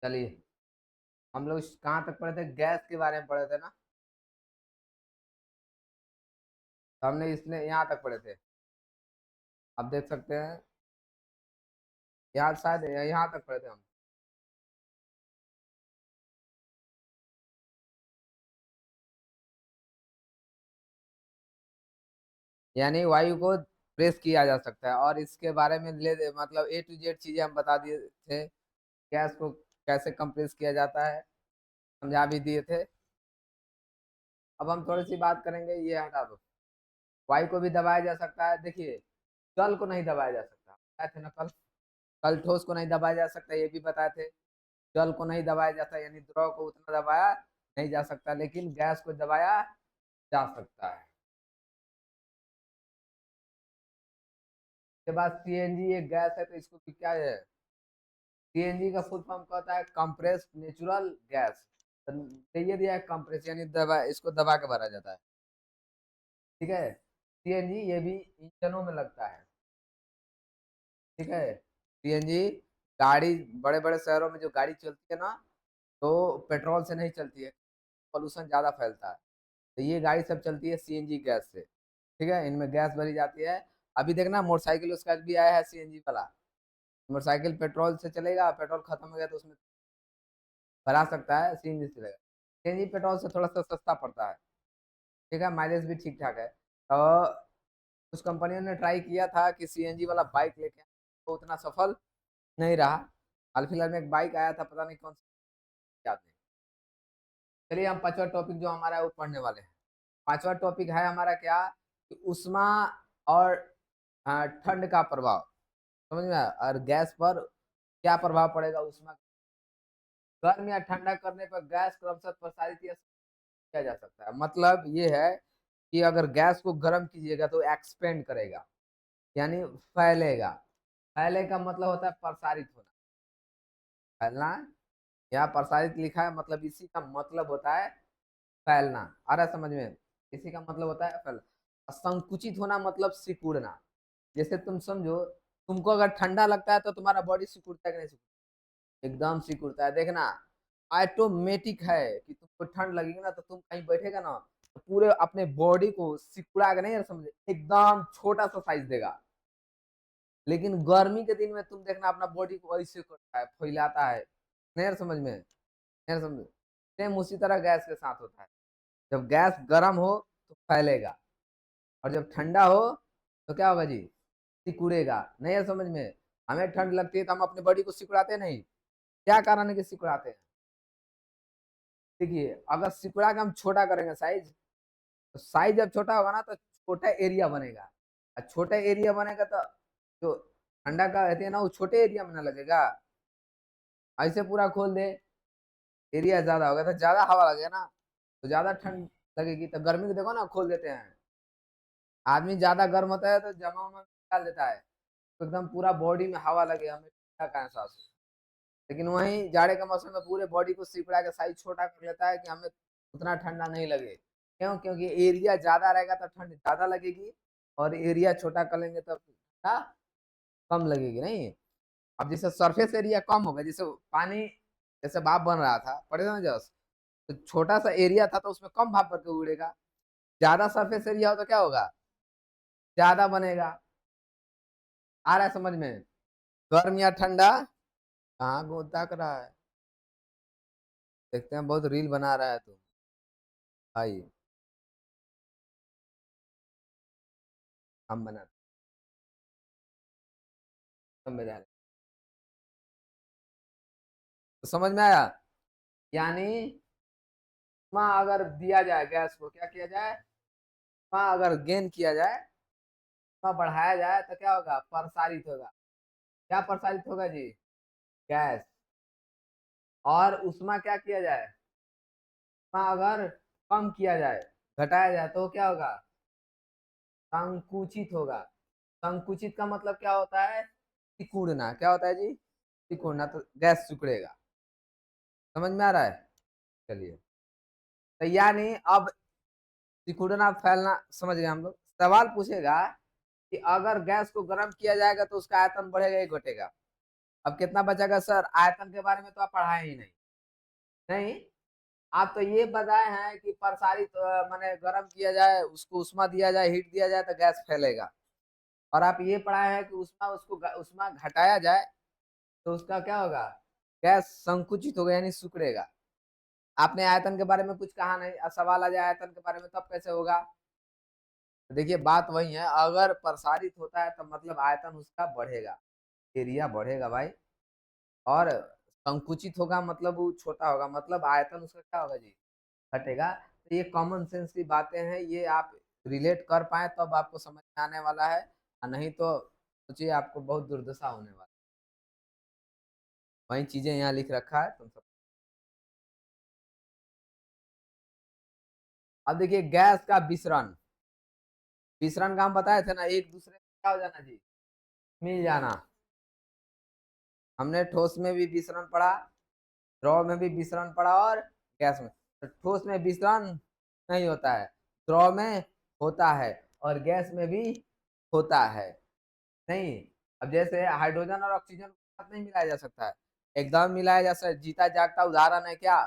चलिए, हम लोग कहाँ तक पढ़े थे? गैस के बारे में पढ़े थे ना। तो हमने इसने यहाँ तक पढ़े थे। आप देख सकते हैं, यहाँ शायद यहाँ तक पढ़े थे हम। यानी वायु को प्रेस किया जा सकता है, और इसके बारे में मतलब ए टू जेड चीजें हम बता दिए थे। गैस को कैसे कंप्रेस किया जाता है समझा भी दिए थे। अब हम थोड़ी सी बात करेंगे, ये हटा दो। वायु को भी दबाया जा सकता है। देखिए, जल को नहीं दबाया जा सकता, बताए थे ना कल। कल ठोस को नहीं दबाया जा सकता, ये भी बताए थे। जल को नहीं दबाया जाता, यानी द्रव को उतना दबाया नहीं जा सकता, लेकिन गैस को दबाया जा सकता है। उसके बाद सीएनजी एक गैस है, तो इसको क्या है? सीएनजी का फुल फॉर्म कहता है कंप्रेस्ड नेचुरल गैस। तो ये दिया है कंप्रेस, यानी दबा, इसको दबा के भरा जाता है। ठीक है। सीएनजी ये भी इंजनों में लगता है। ठीक है। सीएनजी गाड़ी, बड़े बड़े शहरों में जो गाड़ी चलती है ना, तो पेट्रोल से नहीं चलती है, पोल्यूशन ज्यादा फैलता है। तो ये गाड़ी सब चलती है सीएनजी गैस से। ठीक है, इनमें गैस भरी जाती है। अभी देखना, मोटरसाइकिल उसका भी आया है सीएनजी वाला। मोटरसाइकिल पेट्रोल से चलेगा, पेट्रोल खत्म हो गया तो उसमें भरा सकता है, सीएनजी से चलेगा। सीएनजी पेट्रोल से थोड़ा सा सस्ता पड़ता है। ठीक है, माइलेज भी ठीक ठाक है। तो कुछ कंपनियों ने ट्राई किया था कि सीएनजी वाला बाइक लेके आए, तो उतना सफल नहीं रहा। हाल फिलहाल में एक बाइक आया था, पता नहीं कौन सा, याद नहीं। चलिए, हम पांचवा टॉपिक जो हमारा है वो पढ़ने वाले हैं। पांचवा टॉपिक है हमारा क्या, कि उष्मा और ठंड का प्रभाव। समझ में आया? और गैस पर क्या प्रभाव पड़ेगा उष्मा। गर्म या ठंडा करने पर गैस क्रमशः प्रसारित या किया जा सकता है। मतलब ये है कि अगर गैस को गर्म कीजिएगा तो एक्सपेंड करेगा, यानी फैलेगा। फैले का मतलब होता है प्रसारित होना, फैलना। यहाँ प्रसारित लिखा है, मतलब इसी का मतलब होता है फैलना। आ रहा है समझ में? इसी का मतलब होता है फैल। संकुचित होना मतलब सिकुड़ना। जैसे तुम समझो, तुमको अगर ठंडा लगता है तो तुम्हारा बॉडी सिकुड़ता है कि नहीं सिकुड़ता? एकदम सिकुड़ता है। देखना, ऑटोमेटिक है कि तुमको ठंड लगेगी ना, तो तुम कहीं बैठेगा ना, तो पूरे अपने बॉडी को सिकुड़ा के, नहीं समझे, एकदम छोटा सा साइज देगा। लेकिन गर्मी के दिन में तुम देखना, अपना बॉडी को ऐसे करता है, फैलाता है। नहीं समझ में? नहीं समझ? सेम उसी तरह गैस के साथ होता है। जब गैस गर्म हो तो फैलेगा, और जब ठंडा हो तो क्या होगा जी? सिकुड़ेगा। नहीं है समझ में? हमें ठंड लगती है तो हम अपने बॉडी को सिकुड़ाते नहीं। क्या कारण है कि सिकुड़ाते हैं? देखिए, अगर सिकुड़ा के हम छोटा करेंगे साइज, तो साइज जब छोटा होगा ना, तो छोटा एरिया बनेगा। और छोटा एरिया बनेगा तो जो ठंडा का कहते हैं ना, वो छोटे एरिया में ना लगेगा। ऐसे पूरा खोल दे, एरिया ज्यादा होगा तो ज्यादा हवा लगेगा ना, तो ज्यादा ठंड लगेगी। तो गर्मी को देखो ना, खोल देते हैं। आदमी ज्यादा गर्म होता है तो जमा में डाल देता है, तो एकदम पूरा बॉडी में हवा लगे, हमें ठंडा का एहसास हो। लेकिन वहीं जाड़े के मौसम में पूरे बॉडी को सिकुड़ा के साइज छोटा कर लेता है कि हमें उतना ठंडा नहीं लगे। क्यों? क्योंकि एरिया ज्यादा रहेगा तो ठंड ज्यादा लगेगी, और एरिया छोटा कर लेंगे तो ठंडा कम लगेगी। नहीं, अब जैसे सरफेस एरिया कम होगा, जैसे पानी, जैसे भाप बन रहा था, पढ़े ना जस, तो छोटा सा एरिया था तो उसमें कम भाप करके उड़ेगा। ज्यादा सरफेस एरिया हो तो क्या होगा? ज्यादा बनेगा। आ रहा है समझ में? गर्म या ठंडा? कहाँ गोता कर रहा है? देखते हैं, बहुत रील बना रहा है तू भाई। हम बना समझ आ रहा है। तो समझ में आया? यानी वहाँ अगर दिया जाए, गैस को क्या किया जाए, वहाँ अगर गेन किया जाए, वहाँ बढ़ाया जाए, तो क्या होगा? प्रसारित होगा। क्या प्रसारित होगा जी? गैस। और उसमें क्या किया जाए, वहाँ अगर कम किया जाए, घटाया जाए, तो क्या होगा? संकुचित होगा। संकुचित का मतलब क्या होता है? सिकुड़ना। क्या होता है जी? सिकुड़ना। तो गैस सिकुड़ेगा। समझ में आ रहा है? चलिए, तो यानी अब सिकुड़ना फैलना समझ गए हम लोग। सवाल पूछेगा कि अगर गैस को गर्म किया जाएगा तो उसका आयतन बढ़ेगा या घटेगा? अब कितना बचेगा सर? आयतन के बारे में तो आप पढ़ाए ही नहीं। नहीं, आप तो ये बताए हैं कि प्रसारित माने गर्म किया जाए, उसको उष्मा दिया जाए, हीट दिया जाए तो गैस फैलेगा। और आप ये पढ़ाए हैं कि उष्मा उष्मा घटाया जाए तो उसका क्या होगा? गैस संकुचित होगा यानी सिकुड़ेगा। आपने आयतन के बारे में कुछ कहा नहीं। अब सवाल आ जाए आयतन के बारे में, तब कैसे होगा? तो देखिए बात वही है, अगर प्रसारित होता है तो मतलब आयतन उसका बढ़ेगा, एरिया बढ़ेगा भाई। और संकुचित होगा मतलब वो छोटा होगा, मतलब आयतन उसका क्या होगा जी? घटेगा। तो ये कॉमन सेंस की बातें हैं, ये आप रिलेट कर पाए तब आपको समझ में आने वाला है, और नहीं तो सोचिए आपको बहुत दुर्दशा होने वाला है। वही चीजें यहाँ लिख रखा है तुम सब। अब देखिए गैस का विसरण। विसरण का हम बताए थे ना, एक दूसरे में क्या हो जाना जी? मिल जाना। हमने ठोस में भी विसरण पढ़ा, द्रव में भी विसरण पढ़ा, और गैस में। तो ठोस में विसरण नहीं होता है, द्रव में होता है, और गैस में भी होता है। नहीं, अब जैसे हाइड्रोजन और ऑक्सीजन को साथ नहीं मिलाया जा सकता है, एकदम मिलाया जा सकता है। जीता जागता उदाहरण है क्या?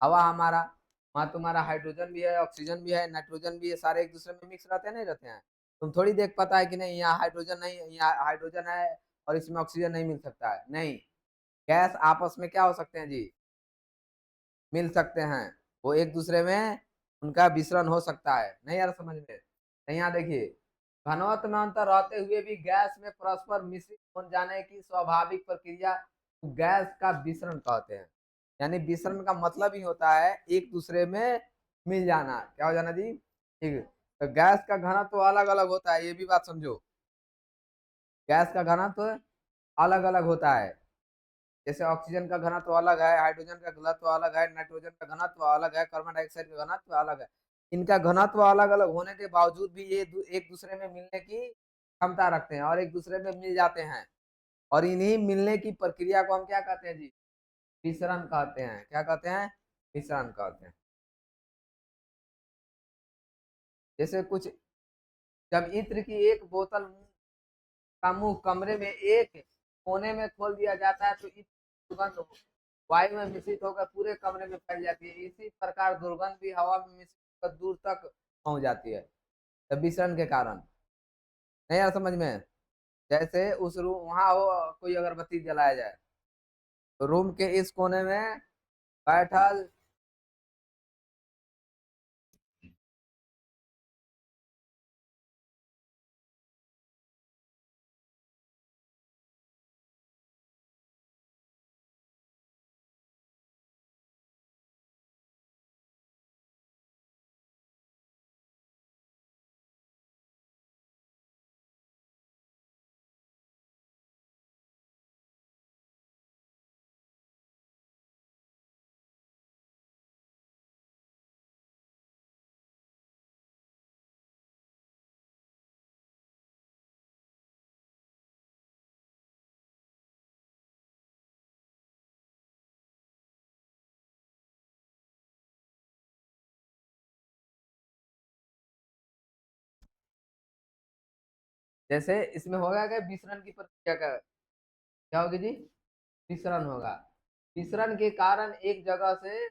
हवा हमारा। वहां तुम्हारा हाइड्रोजन भी है, ऑक्सीजन भी है, नाइट्रोजन भी है, सारे एक दूसरे में मिक्स रहते हैं नहीं रहते हैं? तुम थोड़ी देख पाता है कि नहीं यहाँ हाइड्रोजन नहीं, यहाँ हाइड्रोजन है और इसमें ऑक्सीजन नहीं मिल सकता है? नहीं, गैस आपस में क्या हो सकते हैं जी? मिल सकते हैं। वो एक दूसरे में उनका विसरण हो सकता है। नहीं यार समझ में? तो यहाँ देखिए, घनत्व में अंतर रहते हुए भी गैस में परस्पर मिश्रित हो जाने की स्वाभाविक प्रक्रिया को गैस का विसरण कहते हैं। यानी विसरण का मतलब ही होता है एक दूसरे में मिल जाना। क्या हो जाना जी? ठीक। तो गैस का घनत्व अलग अलग होता है, ये भी बात समझो। गैस का घनत्व अलग अलग होता है। जैसे ऑक्सीजन का घनत्व अलग है, हाइड्रोजन का घनत्व अलग है, नाइट्रोजन का घनत्व अलग है, कार्बन डाइऑक्साइड का घनत्व अलग है। इनका घनत्व अलग अलग होने के बावजूद भी ये एक दूसरे में मिलने की क्षमता रखते हैं और एक दूसरे में मिल जाते हैं। और इन्हीं मिलने की प्रक्रिया को हम क्या कहते हैं जी? विसरण कहते हैं। क्या कहते हैं? विसरण कहते हैं। जैसे कुछ, जब इत्र की एक बोतल का मुंह कमरे में एक कोने में खोल दिया जाता है तो इत्र सुगंध वायु में मिश्रित होकर पूरे कमरे में फैल जाती है। इसी प्रकार दुर्गंध भी हवा में मिश्रित होकर दूर तक पहुंच जाती है, तब विसरण के कारण। नहीं यार समझ में? जैसे उस रूम वहां हो, कोई अगरबत्ती जलाया जाए तो रूम के इस कोने में बैठल, जैसे इसमें होगा क्या? विसरण की प्रक्रिया का क्या होगी जी? विसरण होगा। विसरण के कारण एक जगह से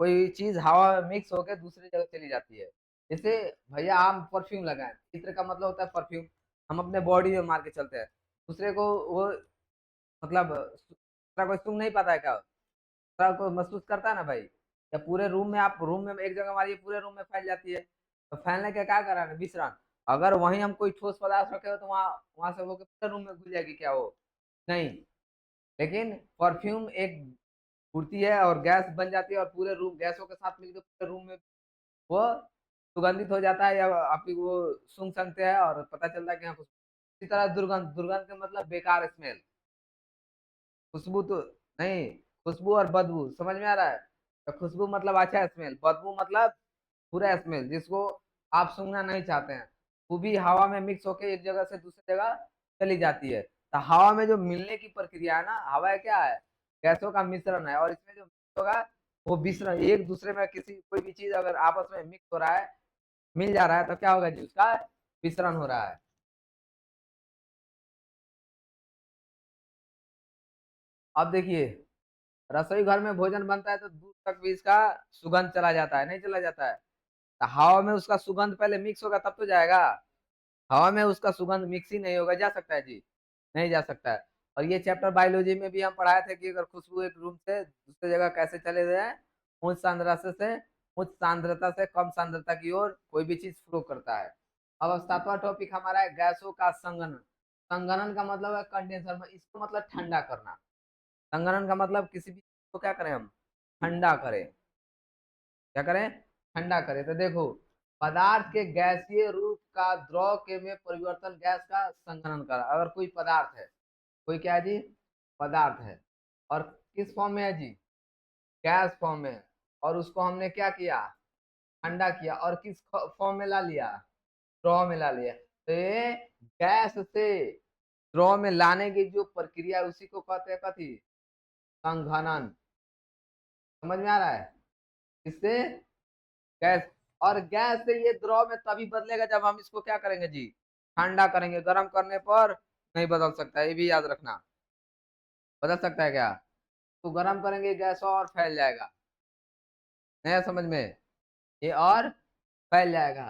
कोई चीज हवा में मिक्स होकर दूसरी जगह चली जाती है। जैसे भैया हम परफ्यूम लगाएं, इत्र का मतलब होता है परफ्यूम, हम अपने बॉडी में मार के चलते हैं, दूसरे को वो मतलब दूसरा कोई सूंघ नहीं पाता है क्या? दूसरा को महसूस करता है ना भाई? या पूरे रूम में, आप रूम में एक जगह मारिए पूरे रूम में फैल जाती है। तो फैलने के क्या कारण है? विसरण। अगर वहीं हम कोई ठोस पदार्थ रखे हो तो वहां वहां से वो पूरे रूम में घुल जाएगी क्या? वो नहीं। लेकिन परफ्यूम एक उड़ती है और गैस बन जाती है और पूरे रूम गैसों के साथ मिलकर पूरे रूम में वो सुगंधित हो जाता है, या आप वो सूंघ सकते हैं और पता चलता है कि हाँ इसी तरह दुर्गंध, दुर्गंध का मतलब बेकार स्मेल। खुशबू तो नहीं, खुशबू और बदबू समझ में आ रहा है? तो खुशबू मतलब अच्छा स्मेल, बदबू मतलब बुरा स्मेल जिसको आप सूंघना नहीं चाहते हैं। वो भी हवा में मिक्स होकर एक जगह से दूसरी जगह चली जाती है। तो हवा में जो मिलने की प्रक्रिया है ना, हवा क्या है? गैसों का मिश्रण है, और इसमें जो mix होगा वो मिश्रण एक दूसरे में, किसी कोई भी चीज अगर आपस में मिक्स हो रहा है, मिल जा रहा है, तो क्या होगा जी? उसका विसरण हो रहा है। अब देखिए, रसोई घर में भोजन बनता है तो दूर तक भी इसका सुगंध चला जाता है, नहीं चला जाता है? तो हवा में उसका सुगंध पहले मिक्स होगा तब तो जाएगा। हवा में उसका सुगंध मिक्स ही नहीं होगा, जा सकता है जी? नहीं जा सकता है। और ये चैप्टर बायोलॉजी में भी हम पढ़ाए थे कि अगर खुशबू एक रूम से दूसरी जगह कैसे चले जाए, उच्च सांद्रता से कम सांद्रता की ओर कोई भी चीज फ्लो करता है। अब 7वां टॉपिक हमारा है गैसों का संघनन। संघनन का मतलब है कंडेंसर, इसको मतलब ठंडा करना। संघनन का मतलब किसी भी चीज को क्या करें हम, ठंडा करें। क्या करें, ठंडा करें। तो देखो, पदार्थ के गैसीय रूप का द्रव के में परिवर्तन गैस का संघनन करा। अगर कोई पदार्थ है, कोई क्या है जी, पदार्थ है, और किस फॉर्म में है जी, गैस फॉर्म में है, और उसको हमने क्या किया, ठंडा किया, और किस फॉर्म में ला लिया, द्रव में ला लिया। तो ये गैस से द्रव में लाने की जो प्रक्रिया है उसी को कहते हैं कथी, संघनन। समझ में आ रहा है? इससे गैस, और गैस से ये द्रव में तभी बदलेगा जब हम इसको क्या करेंगे जी, ठंडा करेंगे। गर्म करने पर नहीं बदल सकता, ये भी याद रखना। बदल सकता है क्या? तो गर्म करेंगे गैस और फैल जाएगा। नया समझ में, ये और फैल जाएगा।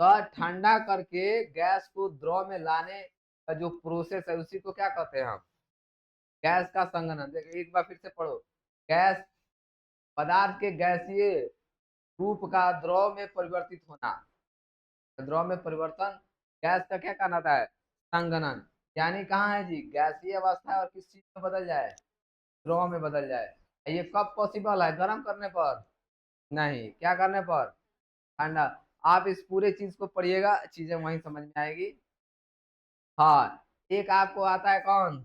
तो ठंडा करके गैस को द्रव में लाने का जो प्रोसेस है उसी को क्या कहते हैं हम, गैस का संघनन। देखिए एक बार फिर से पढ़ो, गैस, पदार्थ के गैसीय रूप का द्रव में परिवर्तित होना। द्रव में परिवर्तन गैस का क्या कहलाता है, संघनन। यानी कहाँ है जी, गैसीय अवस्था है और किस चीज में बदल जाए, द्रव में बदल जाए। ये कब पॉसिबल है, गर्म करने पर नहीं, क्या करने पर, ठंडा। आप इस पूरे चीज को पढ़िएगा, चीजें वहीं समझ में आएगी। हाँ, एक आपको आता है कौन,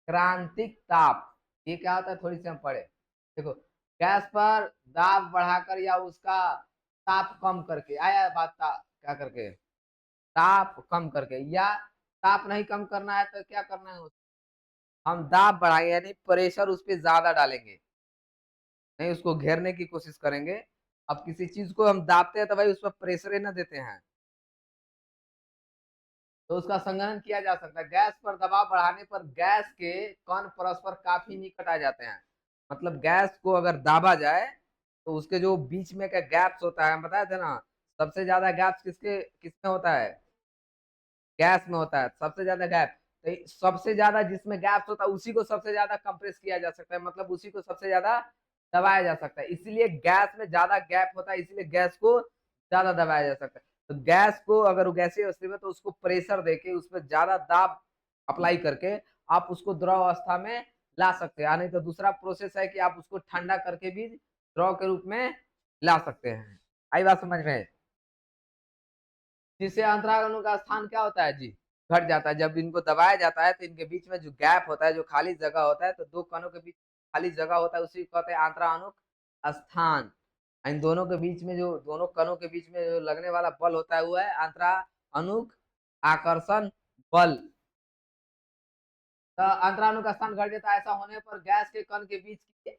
क्रांतिक ताप। ये क्या होता है, थोड़ी सी हम पढ़े। देखो, गैस पर दाब बढ़ाकर या उसका ताप कम करके, आया बात क्या करके, ताप कम करके, या ताप नहीं कम करना है तो क्या करना है, हम दाब बढ़ाएंगे यानी प्रेशर उस पर ज्यादा डालेंगे, नहीं उसको घेरने की कोशिश करेंगे। अब किसी चीज को हम दाबते हैं तो भाई उस पर प्रेशर ही ना देते हैं, तो उसका संघनन किया जा सकता है। गैस पर दबाव बढ़ाने पर गैस के कण परस्पर काफी निकट आ जाते हैं। मतलब गैस को अगर दाबा जाए तो उसके जो बीच में का गैप्स होता है, हम बताए थे ना, सबसे ज्यादा गैप्स किसके किसमें होता है, गैस में होता है सबसे ज्यादा गैप। तो सबसे ज्यादा जिसमें गैप्स होता है उसी को सबसे ज्यादा कंप्रेस किया जा सकता है, मतलब उसी को सबसे ज्यादा दबाया जा सकता है। इसीलिए गैस में ज्यादा गैप होता है, इसीलिए गैस को ज्यादा दबाया जा सकता है। तो गैस को अगर वो गैसीय अवस्था में तो उसको प्रेशर देके उस पर ज्यादा दाब अप्लाई करके आप उसको द्रव अवस्था में ला सकते हैं। नहीं तो दूसरा प्रोसेस है कि आप उसको ठंडा करके भी द्रव के रूप में ला सकते हैं। आई बात समझ में? जिससे अंतराल अणु का स्थान क्या होता है जी, घट जाता है। जब इनको दबाया जाता है तो इनके बीच में जो गैप होता है, जो खाली जगह होता है, तो दो कणों के बीच खाली जगह होता है, उसी को कहते हैं अंतराणु स्थान। इन दोनों के बीच में जो, दोनों कणों के बीच में जो लगने वाला बल होता है वो है अंतराणुक आकर्षण बल। तो अंतराणु का स्थान घट जाता है। ऐसा होने पर गैस के कण के बीच की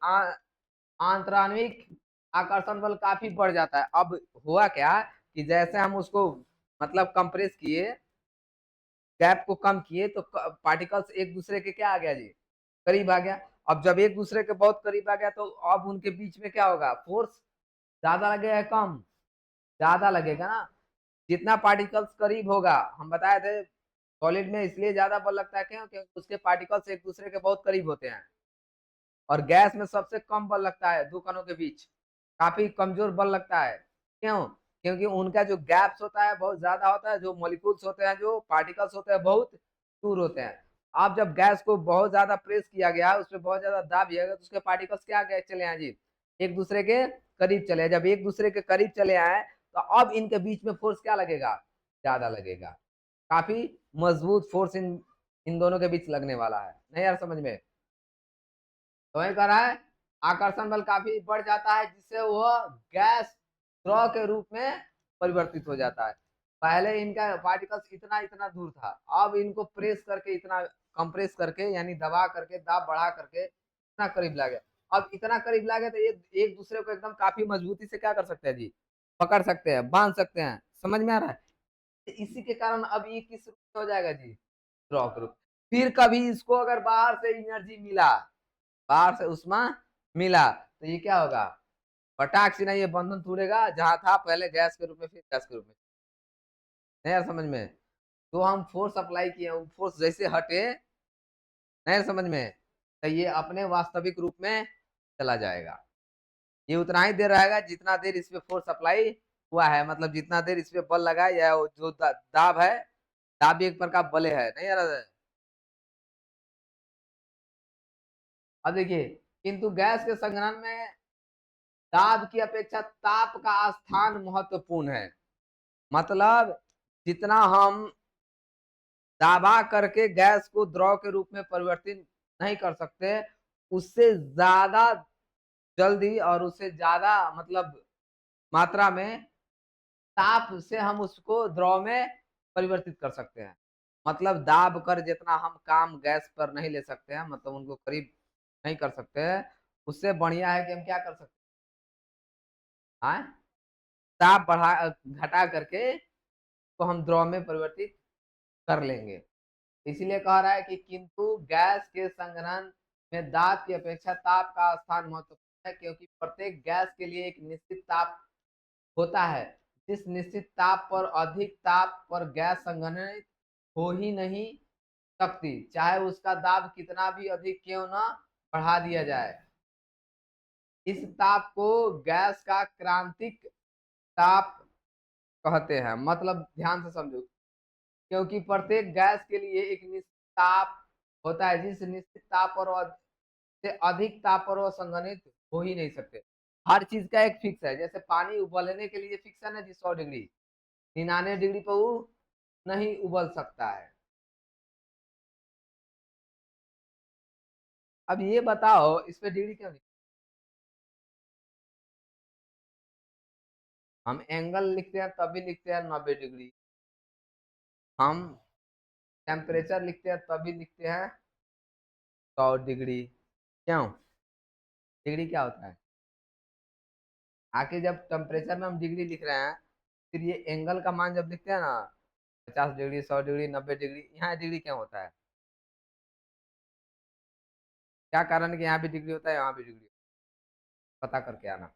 आंतराणविक आकर्षण बल काफी बढ़ जाता है। अब हुआ क्या कि जैसे हम उसको मतलब कंप्रेस किए, गैप को कम किए, तो पार्टिकल्स एक दूसरे के क्या आ गया जी, करीब आ गया। अब जब एक दूसरे के बहुत करीब आ गया तो अब उनके बीच में क्या होगा, फोर्स ज्यादा लगेगा या कम, ज्यादा लगेगा ना। जितना पार्टिकल्स करीब होगा, हम बताए थे सॉलिड में इसलिए ज्यादा बल लगता है क्यों, क्योंकि उसके पार्टिकल्स एक दूसरे के बहुत करीब होते हैं। और गैस में सबसे कम बल लगता है, दो कणों के बीच काफी कमजोर बल लगता है। क्यों? क्योंकि उनका जो गैप्स होता है बहुत ज्यादा होता है, जो मॉलिक्यूल्स होते हैं, जो पार्टिकल्स होते हैं बहुत दूर होते हैं। अब जब गैस को बहुत ज्यादा प्रेस किया गया, उसमें बहुत ज्यादा दाब दिया गया, तो उसके पार्टिकल्स क्या गए, चले आए जी, एक दूसरे के करीब चले। जब एक दूसरे के करीब चले आए तो अब इनके बीच में फोर्स क्या लगेगा, ज्यादा लगेगा। काफी मजबूत फोर्स इन इन दोनों के बीच लगने वाला है। नहीं यार समझ में? तो वही कर रहा है, आकर्षण बल काफी बढ़ जाता है जिससे वह गैस द्रव के रूप में परिवर्तित हो जाता है। पहले इनका पार्टिकल्स इतना इतना दूर था, अब इनको प्रेस करके इतना कंप्रेस करके यानी दबा करके दाब बढ़ा करके इतना करीब ला गया। अब इतना करीब ला गया तो ये एक दूसरे को एकदम काफी मजबूती से क्या कर सकते हैं जी, पकड़ सकते हैं, बांध सकते हैं। समझ में आ रहा है? इसी के कारण अब ये किस रूप में हो जाएगा जी, द्रव के रूप। फिर कभी इसको अगर बाहर से एनर्जी मिला, बाहर से उष्मा मिला तो ये क्या होगा, फटाक से ना ये बंधन टूटेगा, जहां था पहले गैस के रूप में फिर गैस के रूप में। नहीं यार समझ में, तो हम फोर्स अप्लाई किए, वो फोर्स जैसे हटे, नहीं यार समझ में, तो ये अपने वास्तविक रूप में चला जाएगा। ये उतना ही देर रहेगा जितना देर इस पे फोर्स अप्लाई हुआ है, मतलब जितना देर इस पे बल लगा है, या वो जो दाब है, दाब भी एक प्रकार बले है, नहीं यार। अब देखिए, किंतु गैस के संघनन में दाब की अपेक्षा ताप का स्थान महत्वपूर्ण है। मतलब जितना हम दाबा करके गैस को द्रव के रूप में परिवर्तित नहीं कर सकते, उससे ज्यादा जल्दी और उससे ज्यादा मतलब मात्रा में ताप से हम उसको द्रव में परिवर्तित कर सकते हैं। मतलब दाब कर जितना हम काम गैस पर नहीं ले सकते हैं, मतलब उनको करीब नहीं कर सकते हैं, उससे बढ़िया है कि हम क्या कर सकते हैं, हाँ, ताप बढ़ा घटा करके तो हम द्रव में परिवर्तित कर लेंगे। इसीलिए कह रहा है कि किंतु गैस के संघनन में दाब की अपेक्षा ताप का स्थान महत्वपूर्ण है, क्योंकि प्रत्येक गैस के लिए एक निश्चित ताप होता है। जिस निश्चित ताप पर अधिक ताप पर गैस संघनित हो ही नहीं सकती, चाहे उसका दाब कितना भी अधिक क्यों ना बढ़ा दिया जाए। इस ताप को गैस का क्रांतिक ताप कहते हैं। मतलब ध्यान से समझो, क्योंकि प्रत्येक गैस के लिए एक निश्चित ताप होता है, जिस निश्चित ताप पर से अधिक ताप पर वो संघनित हो ही नहीं सकते। हर चीज का एक फिक्स है, जैसे पानी उबलने के लिए फिक्स है ना जी, 100 डिग्री, 99 डिग्री पर वो नहीं उबल सकता है। अब ये बताओ इस पे डिग्री क्यों नहीं, हम एंगल लिखते हैं तब भी लिखते हैं 90 डिग्री, हम टेम्परेचर लिखते हैं तब भी लिखते हैं 100 डिग्री। क्यों, डिग्री क्या होता है, आके जब टेम्परेचर में हम डिग्री लिख रहे हैं, फिर ये एंगल का मान जब लिखते हैं ना, 50 डिग्री, 100 डिग्री, 90 डिग्री, यहाँ डिग्री क्यों होता है, क्या कारण है कि यहाँ भी डिग्री होता है यहाँ भी डिग्री, पता करके आना,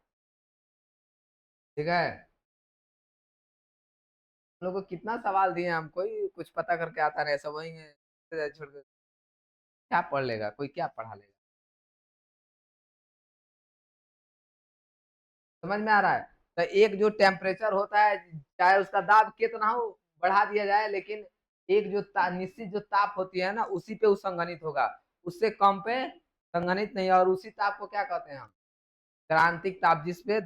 ठीक है। हम लोग को कितना सवाल दिए, हम कोई कुछ पता करके आता नहीं, सब वही है, छोड़ के क्या पढ़ लेगा, कोई क्या पढ़ा लेगा। समझ में आ रहा है। तो एक जो टेम्परेचर होता है, चाहे उसका दाब कितना हो बढ़ा दिया जाए, लेकिन एक जो निश्चित जो ताप होती है ना, उसी पे वो संघनित होगा, उससे कम पे संघनित नहीं। और उसी ताप को क्या कहते हैं हम, क्रांतिक ताप, जिसपे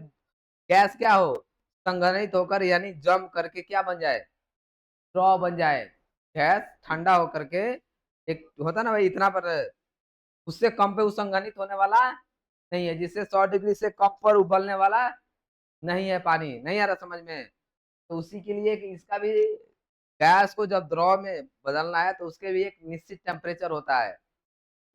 गैस क्या हो, संघनित होकर यानी जम करके क्या बन जाए, स्ट्रॉ बन जाए। गैस ठंडा होकर के, एक होता ना भाई इतना पर, उससे कम पे संघनित होने वाला नहीं है, जिससे 100 डिग्री से कम पर उबलने वाला नहीं है पानी, नहीं आ रहा समझ में। तो उसी के लिए कि इसका भी, गैस को जब द्रव में बदलना है तो उसके भी एक निश्चित टेम्परेचर होता है,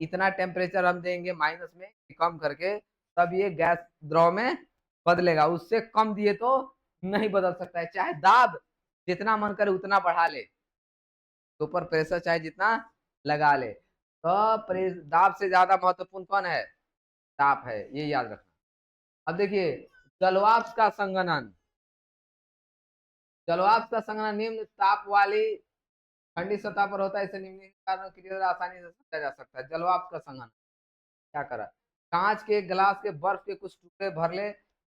इतना टेम्परेचर हम देंगे माइनस में कम करके, तब ये गैस द्रव में बदलेगा, उससे कम दिए तो नहीं बदल सकता है, चाहे दाब जितना मन करे उतना बढ़ा ले, तो ऊपर प्रेशर चाहे जितना लगा ले, तो दाब से ज्यादा महत्वपूर्ण कौन है, ताप है, ये याद रखना। अब देखिए, जलवाष्प का संघनन, जलवाष्प का संघनन निम्न ताप वाली ठंडी सतह पर होता है, इसे निम्न कारणों की वजह से आसानी से समझा जा सकता है। जलवाष्प का संघनन क्या करा, कांच के गिलास के बर्फ के कुछ टुकड़े भर ले,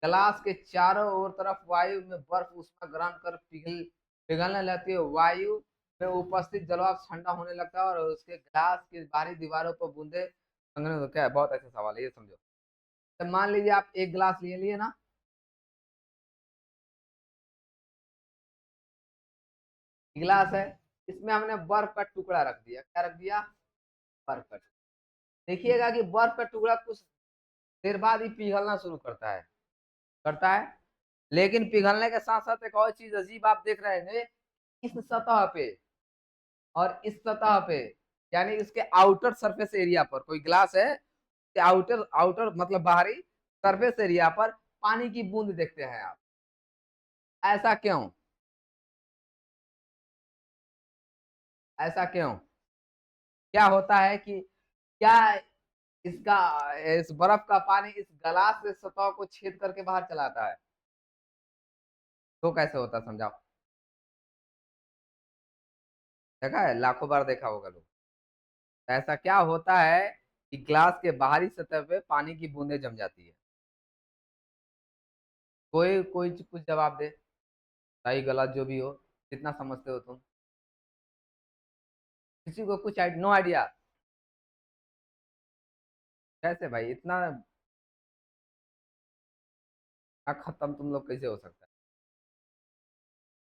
गिलास के चारों ओर तरफ वायु में बर्फ ऊष्मा ग्रहण कर पिघलने लगती है, वायु में उपस्थित जलवाष्प ठंडा होने लगता है और उसके गिलास की बाहरी दीवारों पर बूंदे संघनन होता है। क्या है, बहुत अच्छा सवाल है, ये समझो। तो मान लीजिए आप एक गिलास लिए लिए ना, गिलास है, इसमें हमने बर्फ का टुकड़ा रख दिया, क्या रख दिया, बर्फ का टुकड़ा। देखिएगा कि बर्फ का टुकड़ा कुछ देर बाद ही पिघलना शुरू करता है, करता है। लेकिन पिघलने के साथ साथ एक और चीज अजीब आप देख रहे हैं, इस सतह पे और इस सतह पे, यानी इसके आउटर सरफेस एरिया पर, कोई ग्लास है, आउटर आउटर मतलब बाहरी सरफेस एरिया पर पानी की बूंद देखते हैं आप, ऐसा क्यों, ऐसा क्यों, क्या होता है कि क्या इसका इस बर्फ का पानी इस गलास से सतह को छेद करके बाहर चलाता है। तो कैसे होता है, समझाओ। देखा है, लाखों बार देखा होगा लोग। ऐसा क्या होता है कि ग्लास के बाहरी सतह पे पानी की बूंदें जम जाती है। कोई कोई कुछ जवाब दे, सही गलत जो भी हो, कितना समझते हो तुम। किसी को कुछ नो आइडिया। कैसे भाई इतना खत्म तुम लोग कैसे हो सकता है।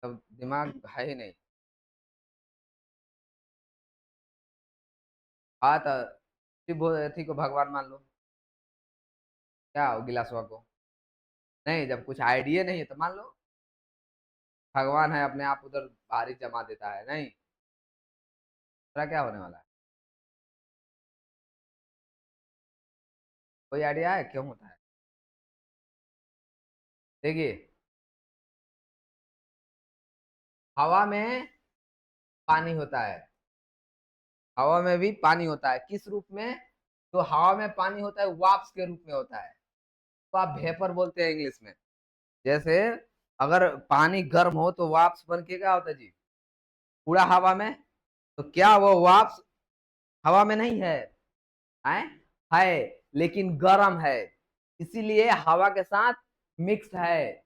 तब दिमाग है ही नहीं। हाँ तो थी को भगवान मान लो, क्या हो गिलासवा को। नहीं, जब कुछ आइडिया नहीं है तो मान लो भगवान है, अपने आप उधर बारिश जमा देता है। नहीं, तेरा क्या होने वाला है। कोई आइडिया है क्यों होता है। देखिए, हवा में पानी होता है। हवा में भी पानी होता है, किस रूप में। तो हवा में पानी होता है वाष्प के रूप में होता है। तो आप वेपर बोलते हैं इंग्लिश में। जैसे अगर पानी गर्म हो तो वाष्प बन के क्या होता है जी, पूरा हवा में। तो क्या वो वाष्प हवा में नहीं है, है है लेकिन गर्म है, इसीलिए हवा के साथ मिक्स है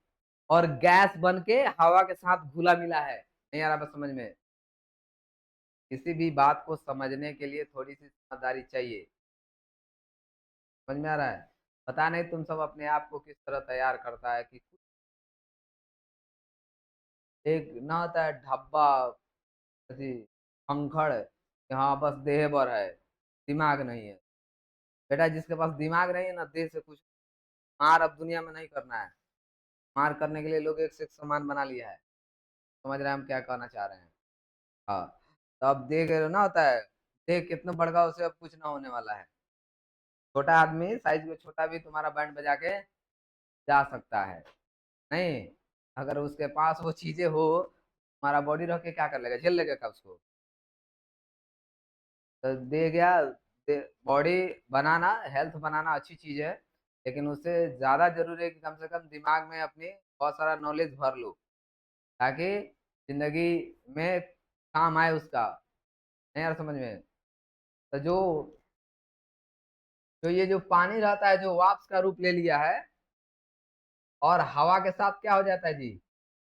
और गैस बन के हवा के साथ घुला मिला है। नहीं आ रहा बस समझ में। किसी भी बात को समझने के लिए थोड़ी सी समझदारी चाहिए। समझ में आ रहा है। पता नहीं तुम सब अपने आप को किस तरह तैयार करता है कि एक ना होता है ढब्बा, ऐसी अंखड़, कि हाँ बस देह भर है, दिमाग नहीं है। बेटा जिसके पास दिमाग नहीं है ना, देह से कुछ मार अब दुनिया में नहीं करना है। मार करने के लिए लोग एक से एक सामान बना लिया है। समझ रहे हैं हम क्या कहना चाह रहे हैं। हाँ, तो अब देख रहे हो ना, होता है देख कितना बड़का, उसे अब कुछ ना होने वाला है। छोटा आदमी साइज में छोटा भी तुम्हारा बैंड बजा के जा सकता है। नहीं, अगर उसके पास वो चीजें हो, तुम्हारा बॉडी रख के क्या कर लेगा, झेल लेगा क्या उसको। तो दे गया। बॉडी बनाना, हेल्थ बनाना अच्छी चीज है, लेकिन उससे ज्यादा जरूरी है कि कम से कम दिमाग में अपनी बहुत सारा नॉलेज भर लो, ताकि जिंदगी में काम आए उसका। नहीं यार समझ में। तो जो जो ये जो पानी रहता है, जो वाष्प का रूप ले लिया है और हवा के साथ क्या हो जाता है जी,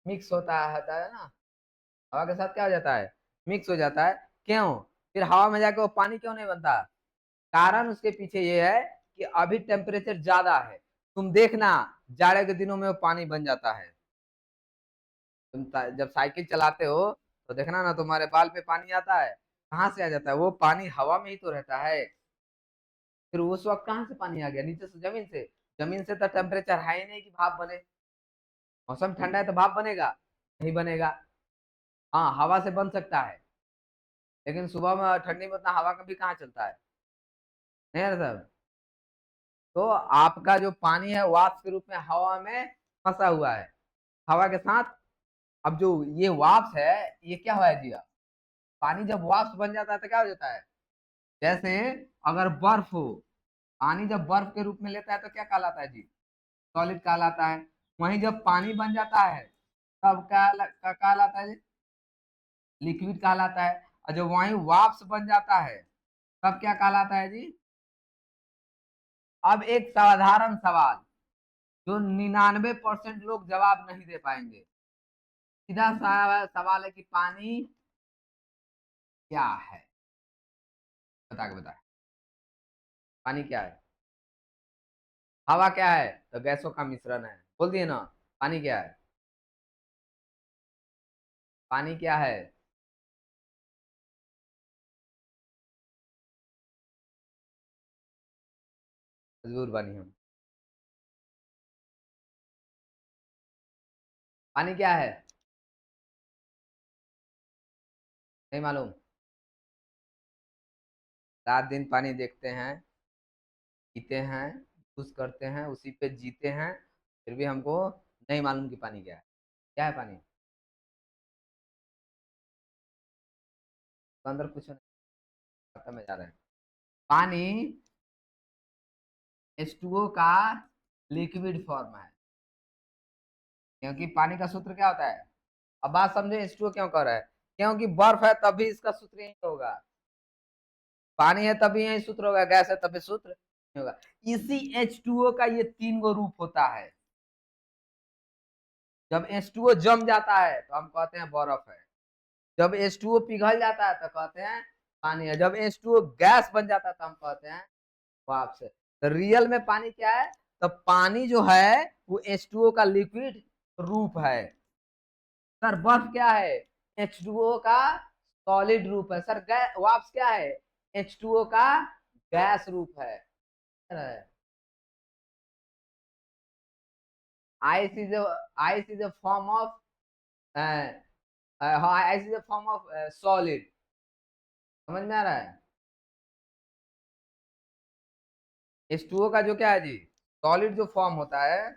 मिक्स होता है ना। हवा के साथ क्या हो जाता है, मिक्स हो जाता है। क्यों, फिर हवा में जाके वो पानी क्यों नहीं बनता। कारण उसके पीछे ये है कि अभी टेम्परेचर ज्यादा है। तुम देखना, जाड़े के दिनों में वो पानी बन जाता है। तुम जब साइकिल चलाते हो तो देखना ना, तुम्हारे बाल पे पानी आता है। कहाँ से आ जाता है, वो पानी हवा में ही तो रहता है। फिर उस वक्त कहाँ से पानी आ गया, नीचे से, जमीन से। जमीन से तो टेम्परेचर है ही नहीं कि भाप बने। मौसम ठंडा है तो भाप बनेगा, नहीं बनेगा। हाँ, हवा से बन सकता है, लेकिन सुबह में ठंडी में उतना हवा कभी कहाँ चलता है। नहीं है सर। तो आपका जो पानी है वाष्प के रूप में हवा में फंसा हुआ है, हवा के साथ। अब जो ये वाष्प है, ये क्या हुआ है जी, पानी जब वाष्प बन जाता है तो क्या हो जाता है। जैसे अगर बर्फ हो, पानी जब बर्फ के रूप में लेता है तो क्या कहलाता है जी, सॉलिड कहलाता है। वहीं जब पानी बन जाता है तब क्या कहलाता है जी, लिक्विड कहलाता है। और जब वहीं वाष्प बन जाता है तब क्या कहलाता है जी। अब एक साधारण सवाल, जो 99% लोग जवाब नहीं दे पाएंगे। सीधा सा सवाल है कि पानी क्या है। बता के बता, पानी क्या है। हवा क्या है, तो गैसों का मिश्रण है, बोल दिए ना। पानी क्या है, पानी क्या है। मजबूर बनी हम। पानी क्या है, नहीं मालूम। रात दिन पानी देखते हैं, पीते हैं, यूज करते हैं, उसी पे जीते हैं, फिर भी हमको नहीं मालूम कि पानी क्या है। क्या है पानी, तो अंदर कुछ नहीं, खत्म में जा रहे हैं। पानी H2O का लिक्विड फॉर्म है, क्योंकि पानी का सूत्र क्या होता है। अब बात समझो H2O क्यों कर रहा है, क्योंकि बर्फ है तभी इसका सूत्र यही होगा, पानी है तभी यही सूत्र होगा, गैस है तभी सूत्र नहीं होगा। इसी H2O का ये 3 गो रूप होता है। जब H2O जम जाता है तो हम कहते हैं बर्फ है, जब H2O पिघल जाता है तो कहते हैं पानी है, जब H2O गैस बन जाता है तो हम कहते हैं वाष्प है। तो रियल में पानी क्या है, तो पानी जो है वो H2O का लिक्विड रूप है। सर बर्फ क्या है, H2O का सॉलिड रूप है। सर वाष्प क्या है, H2O का गैस रूप है। Ice is a form of ice is a form of solid. समझ में आ रहा है। H2O का जो क्या है जी, सॉलिड जो फॉर्म होता है,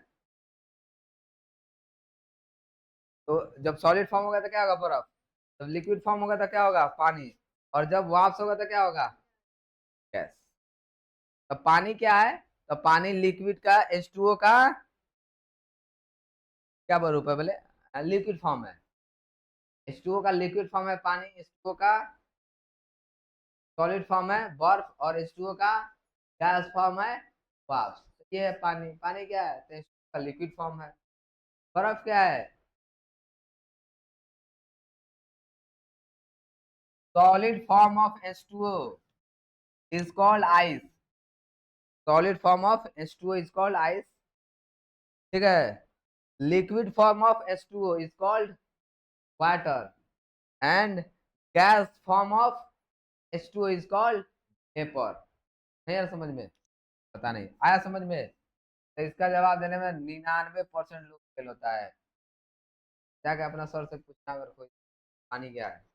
तो जब सॉलिड फॉर्म होगा तो क्या होगा बर्फ, जब लिक्विड फॉर्म होगा तो क्या होगा पानी, और जब वाष्प होगा तो क्या होगा गैस। तो पानी क्या है, तो पानी लिक्विड का H2O का क्या रूप है बोले, लिक्विड फॉर्म है। H2O का लिक्विड फॉर्म है पानी, H2O का सॉलिड फॉर्म है बर्फ, और H2O का गैस फॉर्म है वाष्प। ये है पानी, पानी क्या है, तो H2O का लिक्विड फॉर्म है। बर्फ क्या है, solid form of H2O is called ice, solid form of H2O is called ice, ठीक है। liquid form of H2O is called water and gas form of H2O is called vapor। नहीं यार समझ में, पता नहीं आया समझ में। तो इसका जवाब देने में 99% लोग फेल होता है। जाके अपना सर से पूछना अगर कोई पानी क्या है,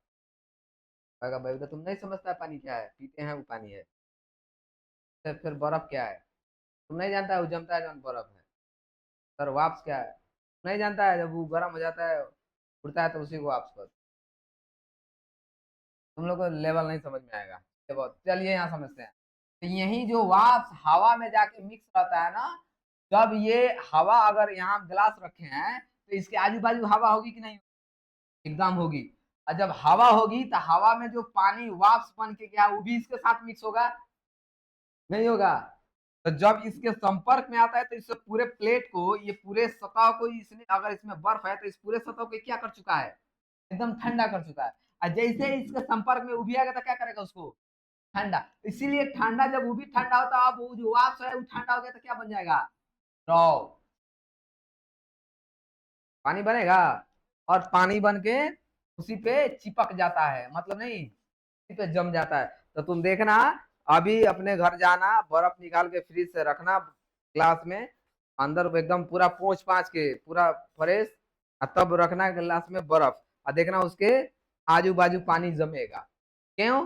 कहेगा भाई तो तुम नहीं समझता है पानी क्या है, पीते हैं वो पानी है। फिर बर्फ क्या है, तुम नहीं जानता है वो जमता है जब बर्फ है। सर वाप्स क्या है, नहीं जानता है, जब वो गर्म हो जाता है उड़ता है तो उसी को वाप्स कर। तुम लोग को लेवल नहीं समझ में आएगा। ये बहुत, चलिए यहाँ समझते हैं। तो यही जो वाष्प हवा में जाके मिक्स रहता है ना, जब ये हवा अगर यहाँ ग्लास रखे हैं तो इसके आजू बाजू हवा होगी कि नहीं, एकदम होगी। और जब हवा होगी तो हवा में जो पानी वाष्प बन के गया वो भी इसके साथ मिक्स होगा, नहीं होगा। तो जब इसके संपर्क में आता है तो इस पूरे प्लेट को, ये पूरे सतह को, इसने अगर इसमें बर्फ है तो इस पूरे सतह को क्या कर चुका है, एकदम ठंडा कर चुका है। और जैसे इसके संपर्क में उभी आएगा तो क्या करेगा उसको, ठंडा। इसीलिए ठंडा, जब वो भी ठंडा होता है, अब वो जो वाष्प है वो ठंडा हो गया तो क्या बन जाएगा, द्रव, पानी बनेगा। और पानी बन के उसी पे चिपक जाता है, मतलब नहीं उसी पे जम जाता है। तो तुम देखना, अभी अपने घर जाना, बर्फ निकाल के फ्रिज से रखना ग्लास में, अंदर एकदम पूरा पोंछ पाछ के पूरा फ्रेश, और तब रखना गिलास में बर्फ, और देखना उसके आजू बाजू पानी जमेगा। क्यों,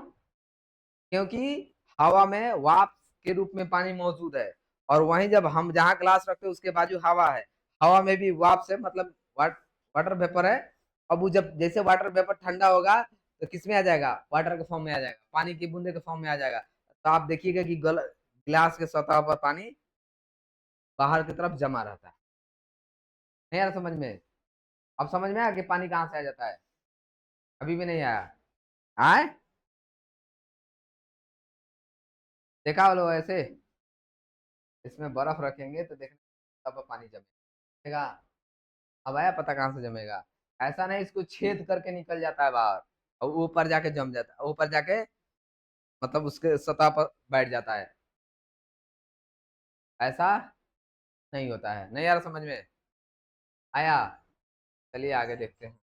क्योंकि हवा में वाष्प के रूप में पानी मौजूद है, और वहीं जब हम जहाँ ग्लास रखते हैं उसके बाजू हवा है, हवा में भी वाष्प है, मतलब वाटर वेपर है। अब वो जब जैसे वाटर वेपर ठंडा होगा तो किस में आ जाएगा, वाटर के फॉर्म में आ जाएगा, पानी की बूंदे के फॉर्म में आ जाएगा। तो आप देखिएगा कि गिलास के सतह पर पानी बाहर की तरफ जमा रहता है। नहीं यार समझ में, अब समझ में आया कि पानी कहाँ से आ जाता है, अभी भी नहीं आया, आए देखा लो ऐसे, इसमें बर्फ रखेंगे तो देखना तब पानी जमेगा। अब आया पता कहाँ से जमेगा, ऐसा नहीं इसको छेद करके निकल जाता है बाहर और ऊपर जाके जम जाता है, ऊपर जाके मतलब उसके सतह पर बैठ जाता है, ऐसा नहीं होता है। नहीं यार समझ में आया, चलिए आगे देखते हैं।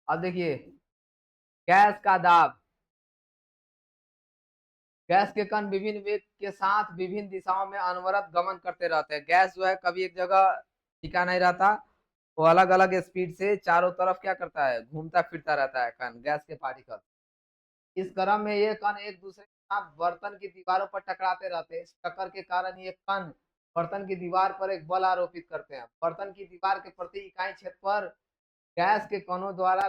अब देखिए, गैस का दाब, गैस के कण विभिन्न वेग के साथ विभिन्न दिशाओं में अनवरत गमन करते रहते हैं। गैस जो है कभी एक जगह टिका नहीं रहता, वो अलग अलग स्पीड से चारों तरफ क्या करता है, घूमता फिरता रहता है कण, गैस के पार्टिकल। इस क्रम में ये कण एक दूसरे के साथ बर्तन की दीवारों पर टकराते रहते हैं। इस टक्कर के कारण ये कण बर्तन की दीवार पर एक बल आरोपित करते हैं। बर्तन की दीवार के प्रति इकाई क्षेत्र पर गैस के कणों द्वारा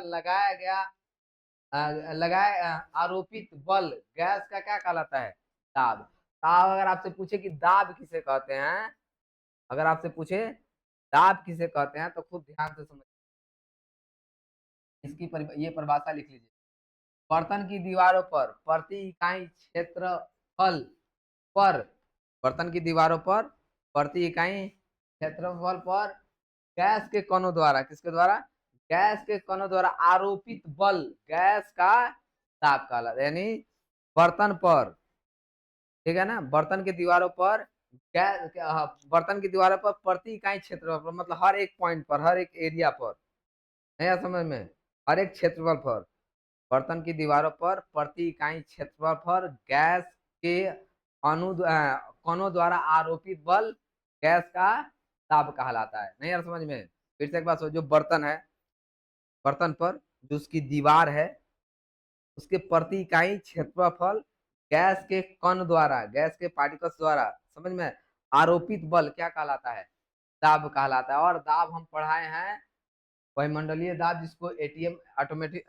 आरोपित बल गैस का क्या कहलाता है, दाब। दाब, अगर आपसे पूछे कि दाब किसे कहते हैं, अगर आपसे पूछे दाब किसे कहते हैं, तो खूब ध्यान से समझ, इसकी ये परिभाषा लिख लीजिए। बर्तन की दीवारों पर प्रति इकाई क्षेत्रफल पर, बर्तन की दीवारों पर प्रति इकाई क्षेत्रफल पर गैस के कणों द्वारा, किसके द्वारा, गैस के कणों द्वारा आरोपित बल, गैस का दाब कहलाता है। यानी बर्तन पर, ठीक है ना, बर्तन की दीवारों पर गैस, बर्तन की दीवारों पर प्रति इकाई क्षेत्रफल पर, मतलब हर एक पॉइंट पर, हर एक एरिया पर, नया समझ में, हर एक क्षेत्रफल पर, बर्तन की दीवारों पर प्रति इकाई क्षेत्रफल पर गैस के कणों द्वारा आरोपित बल गैस का दाब कहलाता है। नहीं यार समझ में, फिर से एक बात, जो बर्तन है, बर्तन पर जो उसकी दीवार है, उसके प्रति इकाई क्षेत्रफल गैस के कण द्वारा, गैस के पार्टिकल्स द्वारा, समझ में, आरोपित बल क्या कहलाता है, दाब कहलाता है। और दाब हम पढ़ाए हैं वायुमंडलीय दाब, जिसको एटीएम, ऑटोमेटिक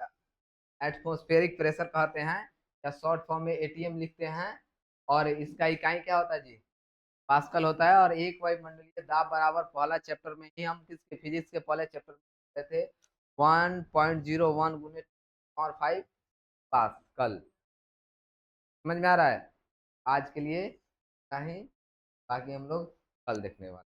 एटमॉस्फेरिक प्रेशर कहते हैं, या शॉर्ट फॉर्म में एटीएम लिखते हैं। और इसका इकाई क्या होता है जी, पास्कल होता है। और एक वायुमंडलीय दाब बराबर, पहला चैप्टर में ही हम किसके, फिजिक्स के पहले चैप्टर में थे 1.01 गुने 5 पास्कल। समझ में आ रहा है? आज के लिए इतना ही, बाकी हम लोग कल देखने वाले।